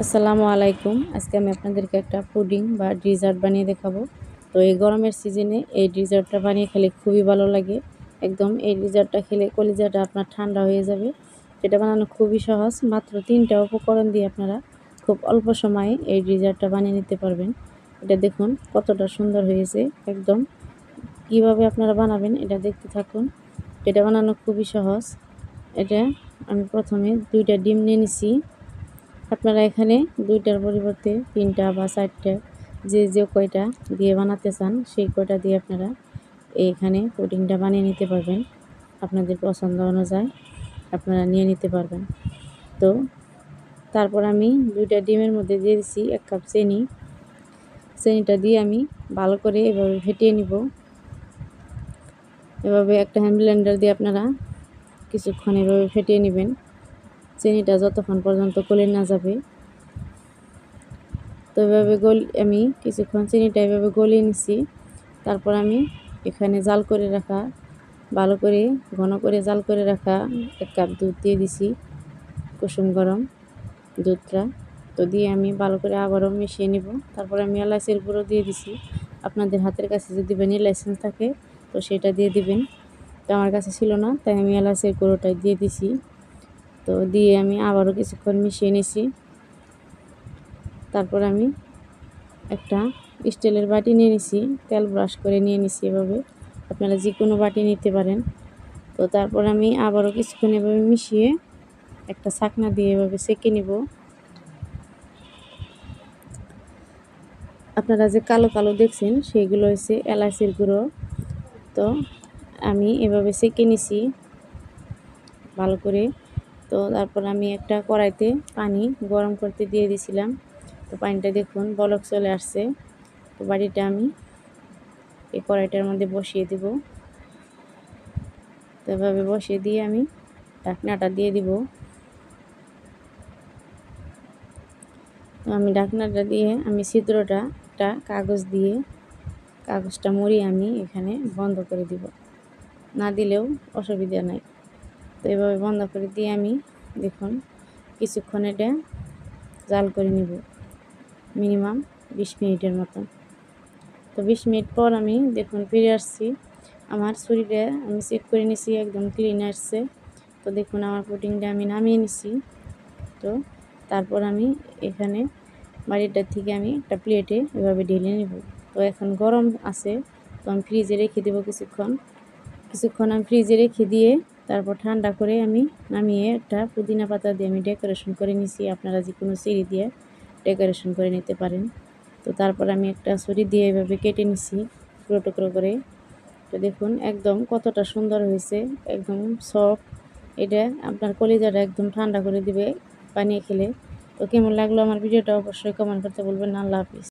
আসসালামু আলাইকুম। আজকে আমি আপনাদেরকে একটা পুডিং বা ডেজার্ট বানিয়ে দেখাবো। তো এই গরমের সিজনে এই ডেজার্টটা বানিয়ে খেলে খুবই ভালো লাগে। একদম এই ডেজার্টটা খেলে কলিজাটা আপনার ঠান্ডা হয়ে যাবে। এটা বানানো খুবই সহজ। মাত্র ৩টা উপকরণ দিয়ে আপনারা খুব অল্প সময়ে এই ডেজার্টটা বানিয়ে নিতে পারবেন। এটা দেখুন কতটা সুন্দর হয়েছে। একদম কিভাবে আপনারা বানাবেন এটা দেখতে থাকুন। এটা বানানো খুবই সহজ। এটা আমি প্রথমে 2টা ডিম নিয়ে নিছি। আপনারা এখানে 2টার পরিবর্তে 3টা বা 4টা যে কয়টা দিয়ে বানাতে চান সেই কয়টা দিয়ে আপনারা এখানে পুডিংটা বানিয়ে নিতে পারবেন। আপনাদের পছন্দ অনুযায়ী আপনারা নিয়ে নিতে পারবেন। তো তারপর আমি 2টা ডিমের মধ্যে দিয়ে দিচ্ছি 1 কাপ চিনি। চিনিটা দিয়ে আমি ভালো করে এভাবে ফেটিয়ে নিব। এভাবে একটা হ্যান্ড ব্লেন্ডার দিয়ে আপনারা কিছুক্ষণ এভাবে ফেটিয়ে নেবেন। চিনিটা যতক্ষণ পর্যন্ত গলে না যাবে। তো এভাবে আমি কিছুক্ষণ চিনিটা এভাবে গলিয়ে নিছি। তারপর আমি এখানে জাল করে রাখা ভালো করে ঘন করে জাল করে রাখা 1 কাপ দুধ দিয়ে দিছি, কুসুম গরম দুধটা। তো দিয়ে আমি ভালো করে আবারও মিশিয়ে নিব। তারপর আমি এলাচের গুঁড়ো দিয়ে দিছি। আপনাদের হাতের কাছে যদি ভ্যানিলা এসেন্স থাকে তো সেটা দিয়ে দিবেন। তো আমার কাছে ছিল না, তাই আমি এলাচের গুঁড়োটা দিয়ে দিছি। তো দিয়ে আমি আবারও কিছুক্ষণ মিশিয়ে নিছি। তারপর আমি একটা স্টিলের বাটি নিয়ে নিছি, তেল ব্রাশ করে নিয়ে নিছি। এভাবে আপনারা যে কোনো বাটি নিতে পারেন। তো তারপর আমি আবারও কিছুক্ষণ এভাবে মিশিয়ে একটা ছাকনা দিয়ে এভাবে সেঁকে নিব। আপনারা যে কালো কালো দেখছেন সেগুলো হচ্ছে এলাচের গুঁড়ো। তো আমি এভাবে সেঁকে নিছি ভালো করে। তো তারপর আমি একটা কড়াইতে পানি গরম করতে দিয়ে দিয়েছিলাম। তো পানিটা দেখুন বলক চলে আসছে। তো বাটিটা আমি এই কড়াইটার মধ্যে বসিয়ে দেব। তো এভাবে বসিয়ে দিয়ে আমি ঢাকনাটা দিয়ে দিব। তো আমি ঢাকনাটা দিয়ে আমি ছিদ্রটা একটা কাগজটা মুড়িয়ে আমি এখানে বন্ধ করে দিব। না দিলেও অসুবিধা নাই। তো এভাবে বন্ধ করে দিয়ে আমি দেখুন কিছুক্ষণ এটা জাল করে নিব, মিনিমাম 20 মিনিটের মতো। তো 20 মিনিট পর আমি দেখুন ফিরে আসছি। আমার ছুরিটা আমি চেক করে নিছি, একদম ক্লিন আসছে। তো দেখুন আমার পুডিংটা আমি নামিয়ে নিছি। তো তারপর আমি এখানে বাটিটার থেকে আমি একটা প্লেটে এভাবে ঢেলে নেব। তো এখন গরম আছে, তো আমি ফ্রিজে রেখে দেবো কিছুক্ষণ আমি ফ্রিজে রেখে দিয়ে তারপর ঠান্ডা করে আমি নামিয়ে একটা পুদিনা পাতা দিয়ে আমি ডেকোরেশন করে নিছি। আপনারা যে কোনো চেরি দিয়ে ডেকোরেশন করে নিতে পারেন। তো তারপর আমি একটা ছুরি দিয়ে এভাবে কেটে নিছি টুকরো টুকরো করে। তো দেখুন একদম কতটা সুন্দর হয়েছে, একদম সফট। এটা আপনার কলিজাটা একদম ঠান্ডা করে দিবে বানিয়ে খেলে। তো কেমন লাগলো আমার ভিডিওটা অবশ্যই কমেন্ট করতে বলবেন। আল্লাহ হাফিজ।